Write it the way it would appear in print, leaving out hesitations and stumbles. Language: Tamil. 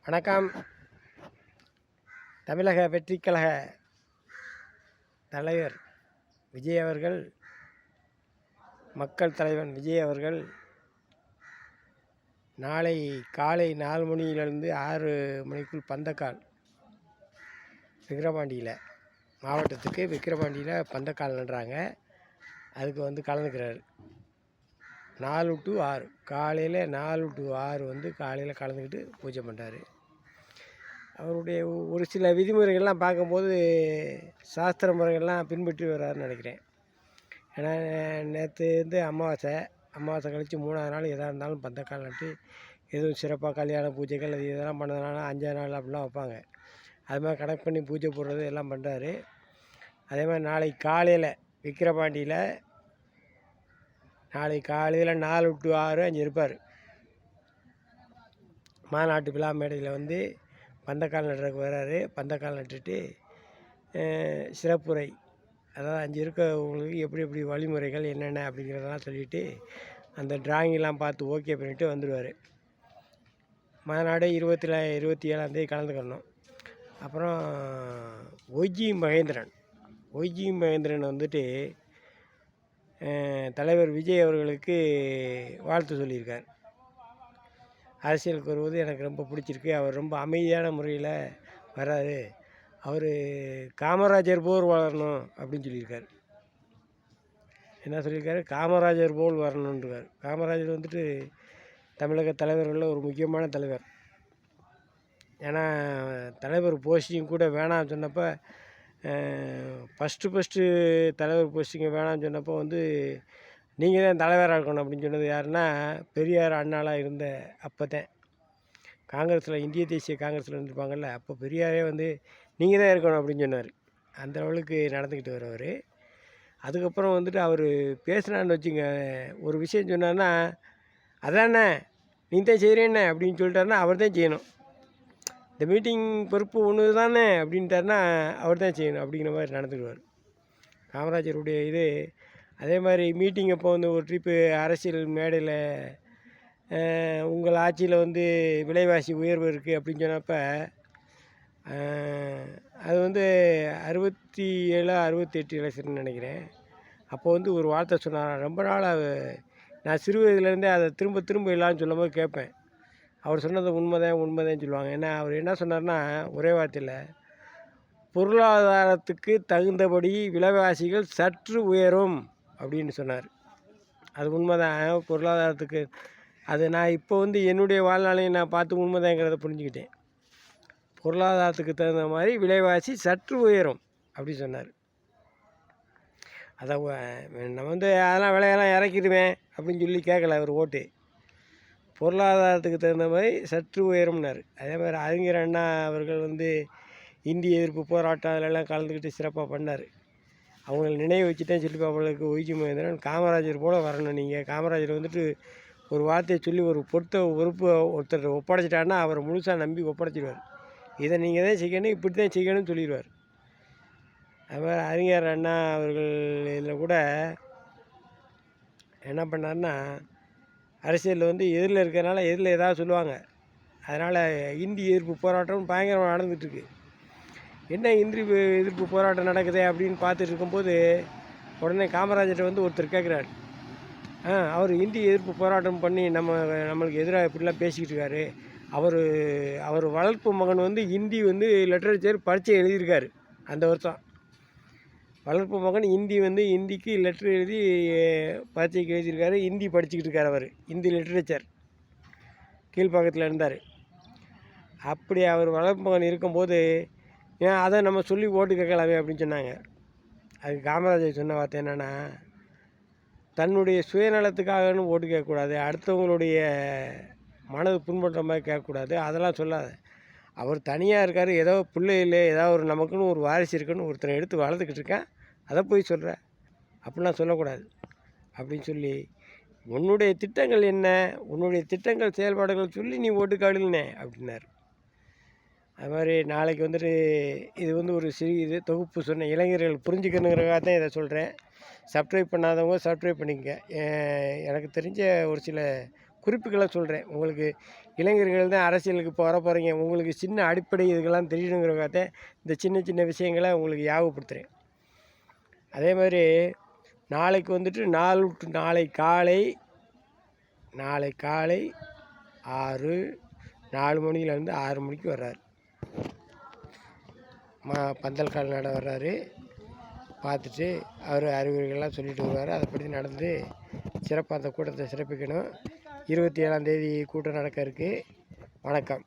வணக்கம். தமிழக வெற்றிக் கழக தலைவர் விஜய் அவர்கள், மக்கள் தலைவன் விஜய் அவர்கள் நாளை காலை 4 மணியிலிருந்து 6 மணிக்குள் பந்தக்கால் விக்கிரவாண்டியில் மாவட்டத்துக்கு விக்கிரவாண்டியில் பந்தக்கால் நடுறாங்க. அதுக்கு கலந்துக்கிறாரு. 4 to 6 காலையில் 4 to 6 காலையில் கலந்துக்கிட்டு பூஜை பண்ணுறாரு. அவருடைய ஒரு சில விதிமுறைகள்லாம் பார்க்கும்போது சாஸ்திர முறைகள்லாம் பின்பற்றி வர்றாருன்னு நினைக்கிறேன். ஏன்னா நேற்று அமாவாசை கழித்து 3ஆவது நாள் எதாக இருந்தாலும் பந்தக்கால் நட்டு எதுவும் சிறப்பாக கல்யாண பூஜைகள் அது இதெல்லாம் பண்ணதுனால 5ஆவது நாள் அப்படிலாம் வைப்பாங்க. அது மாதிரி கணக்கு பண்ணி பூஜை போடுறது எல்லாம் பண்ணுறாரு. அதே மாதிரி நாளைக்கு காலையில் விக்கிரவாண்டியில் நாளைக்கு காலையில் 4 to 6 அங்கே இருப்பார். மாநாட்டு விழா மேடையில் பந்தக்கால் நடுறதுக்கு வர்றாரு. பந்தக்கால் நட்டுட்டு சிறப்புரை, அதாவது அங்கே இருக்கவங்களுக்கு எப்படி எப்படி வழிமுறைகள் என்னென்ன அப்படிங்கிறதெல்லாம் சொல்லிவிட்டு அந்த டிராயிங்கெலாம் பார்த்து ஓகே பண்ணிவிட்டு வந்துடுவார். மாநாடு 27ஆம் தேதி கலந்துக்கணும். அப்புறம் ஒய்ஜி மகேந்திரன் தலைவர் விஜய் அவர்களுக்கு வாழ்த்து சொல்லியிருக்கார். அரசியலுக்கு வருவது எனக்கு ரொம்ப பிடிச்சிருக்கு. அவர் ரொம்ப அமைதியான முறையில் வர்றாரு. அவர் காமராஜர் போல் வளரணும் அப்படின்னு சொல்லியிருக்கார். என்ன சொல்லியிருக்காரு? காமராஜர் போல் வரணுன்றார். காமராஜர் தமிழக தலைவர்களில் ஒரு முக்கியமான தலைவர். ஏன்னா தலைவர் போஸ்டிங் கூட வேணாம்னு சொன்னப்போ, ஃபஸ்ட்டு தலைவர் போஸ்டிங்கை வேணாம்னு சொன்னப்போ நீங்கள் தான் தலைவராக இருக்கணும் அப்படின்னு சொன்னது யாருன்னா பெரியார் அண்ணாலாம் இருந்த அப்போ தான் காங்கிரஸில், இந்திய தேசிய காங்கிரஸில் இருந்திருப்பாங்கள்ல, அப்போ பெரியாரே நீங்கள் தான் இருக்கணும் அப்படின்னு சொன்னார். அந்த லெவலுக்கு நடந்துக்கிட்டு வரவர். அதுக்கப்புறம் அவர் பேசுனான்னு வச்சுங்க, ஒரு விஷயம் சொன்னார்னா அதானே நீ தான் செய்கிறேன்னு அப்படின்னு சொல்லிட்டாருன்னா அவர் தான் செய்யணும். இந்த மீட்டிங் பொறுப்பு ஒன்று தானே அப்படின்ட்டாருன்னா அவர் தான் செய்யணும் அப்படிங்கிற மாதிரி நடந்துக்குவார் காமராஜருடைய அதே மாதிரி மீட்டிங் அப்போ ஒரு ட்ரிப்பு அரசியல் மேடையில் உங்கள் ஆட்சியில் விலைவாசி உயர்வு இருக்குது அப்படின்னு சொன்னப்போ அது 67 68 எலெக்ஷன் நினைக்கிறேன். அப்போ ஒரு வார்த்தை சொன்னார். ரொம்ப நாளாக நான் சிறு வயதுலேருந்தே அதை திரும்ப இல்லான்னு சொல்லும்போது கேட்பேன். அவர் சொன்னது உண்மைதான் சொல்லுவாங்க. ஏன்னா அவர் என்ன சொன்னார்னா ஒரே வார்த்தையில், பொருளாதாரத்துக்கு தகுந்தபடி விலைவாசிகள் சற்று உயரும் அப்படின்னு சொன்னார். அது உண்மைதான். பொருளாதாரத்துக்கு அது நான் இப்போ என்னுடைய வாழ்நாளையும் நான் பார்த்து உண்மைதாங்கிறத புரிஞ்சுக்கிட்டேன். பொருளாதாரத்துக்கு தகுந்த மாதிரி விலைவாசி சற்று உயரும் அப்படி சொன்னார். அதை நம்ம அதெல்லாம் விலையெல்லாம் இறக்கிடுவேன் அப்படின்னு சொல்லி கேட்கல அவர் ஓட்டு. பொருளாதாரத்துக்கு தகுந்த மாதிரி சற்று உயரும்னார். அதே மாதிரி அறிஞர் அண்ணா அவர்கள் இந்திய எதிர்ப்பு போராட்டம் அதிலெல்லாம் கலந்துக்கிட்டு சிறப்பாக பண்ணார். அவங்களை நினைவு வச்சுட்டேன் சொல்லி அவங்களுக்கு ஒய்ஜி மகேந்திரன் காமராஜர் போல் வரணும். நீங்கள் காமராஜர் ஒரு வார்த்தையை சொல்லி ஒரு பொறுப்பு ஒருத்தர் ஒப்படைச்சிட்டாருன்னா அவரை முழுசாக நம்பி ஒப்படைச்சிடுவார். இதை நீங்கள் தான் செய்யணும், இப்படி தான் செய்யணும்னு சொல்லிடுவார். அது மாதிரி அறிஞர் அண்ணா அவர்கள் இதில் கூட என்ன பண்ணார்னா, அரசியலில் எதிரில் இருக்கிறனால எதிரில் ஏதாவது சொல்லுவாங்க. அதனால் இந்திய எதிர்ப்பு போராட்டம் பயங்கரமாக நடந்துகிட்ருக்கு. என்ன எதிர்ப்பு போராட்டம் நடக்குது அப்படின்னு பார்த்துட்டு இருக்கும்போது உடனே காமராஜர்கிட்ட ஒருத்தர் கேட்குறாரு, அவர் இந்திய எதிர்ப்பு போராட்டம் பண்ணி நம்மளுக்கு எதிராக இப்படிலாம் பேசிக்கிட்டு இருக்காரு. அவர் வளர்ப்பு மகன் ஹிந்தி லிட்ரேச்சர் பரீட்சை எழுதியிருக்காரு. அந்த வருஷம் வளர்ப்பு மகன் ஹிந்திக்கு லெட்ரு எழுதி பரீட்சைக்கு எழுதியிருக்காரு. ஹிந்தி படிச்சுக்கிட்டு இருக்கார். அவர் ஹிந்தி லிட்ரேச்சர் கீழ்ப்பாக்கத்தில் இருந்தார். அப்படி அவர் வளர்ப்பு மகன் இருக்கும்போது ஏன் அதை நம்ம சொல்லி ஓட்டு கேட்கலாமே அப்படின்னு சொன்னாங்க. அதுக்கு காமராஜர் சொன்ன வார்த்தை என்னென்னா, தன்னுடைய சுயநலத்துக்காகன்னு ஓட்டு கேட்கக்கூடாது, அடுத்தவங்களுடைய மனது புண்படுற மாதிரி கேட்கக்கூடாது, அதெல்லாம் சொல்லாத. அவர் தனியாக இருக்கார், ஏதோ பிள்ளை இல்லை, ஏதாவது ஒரு நமக்குன்னு ஒரு வாரிசு இருக்குன்னு ஒருத்தரை எடுத்து வளர்த்துக்கிட்டு இருக்கேன், அதை போய் சொல்கிற அப்படிலாம் சொல்லக்கூடாது அப்படின்னு சொல்லி, உன்னுடைய திட்டங்கள் என்ன, உன்னுடைய திட்டங்கள் செயல்பாடுகள் சொல்லி நீ ஓட்டுக்காடுனே அப்படின்னார். அது மாதிரி நாளைக்கு இது ஒரு சிறிய தொகுப்பு சொன்னேன். இளைஞர்கள் புரிஞ்சுக்கணுங்கிறதுக்காக தான் இதை சொல்கிறேன். சப்ஸ்கிரைப் பண்ணாதவங்க சப்ஸ்கிரைப் பண்ணிக்கங்க. எனக்கு தெரிஞ்ச ஒரு சில குறிப்புகளை சொல்கிறேன். உங்களுக்கு இளைஞர்கள் தான் அரசியலுக்கு போகிறீங்க, உங்களுக்கு சின்ன அடிப்படை இதுக்கெல்லாம் தெரியணுங்கிறக்காக இந்த சின்ன சின்ன விஷயங்களை உங்களுக்கு ஞாபகப்படுத்துகிறேன். அதே மாதிரி நாளைக்கு வந்துட்டு நாளை காலை 4 மணிலேருந்து 6 மணிக்கு வர்றாரு. பந்தல் கால் நட வர்றாரு. பார்த்துட்டு அவர் அறிவுரைகள்லாம் சொல்லிட்டு வருவார். அதைப்படி நடந்து சிறப்பாக அந்த கூட்டத்தை சிறப்பிக்கணும். 27ஆம் தேதி கூட்டம் நடக்க இருக்குது. வணக்கம்.